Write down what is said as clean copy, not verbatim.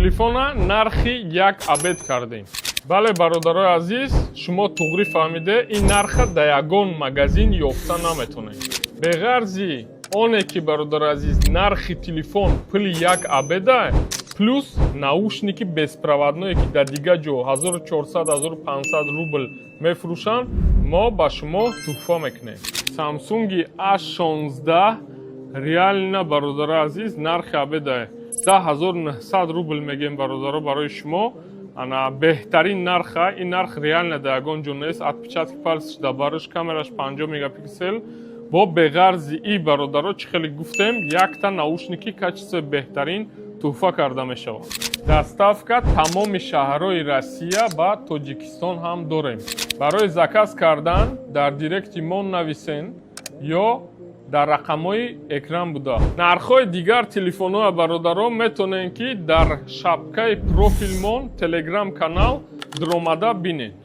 телефона нархи як абед кардем. Бале бародарои азиз, шумо туғри фаҳмиде ин нарха дар ягон магазин ёфта наметонед. Беғарзи оне ки бародари азиз нархи телефон пули як абеда плюс наушники беспроводное ки дар дига ҷо 1400-1500 рубл мефурӯшанд, мо ба шумо туҳфа мекунем. Samsung A16 реально бародари азиз нархи абеда 10900 рубл мегем бародаро барои шумо. Ана беҳтарин нарха, ин нарх реально дар ягон ҷо нест. Отпечатки палсиш дар бариш, камераш 50 мегапиксел. Бо беғарзи и бародаро чӣ хеле гуфтем, якта наушники качестве беҳтарин туҳфа карда мешавад. Доставка тамоми шаҳрҳои Россия ба Тоҷикистон ҳам дорем. Барои заказ кардан дар директи мо нависен ё дар рақамҳои экран буда. Нархҳои дигар телефонҳои бародаро метонен ки дар шапкаи профилмон Telegram канал диромада бинед.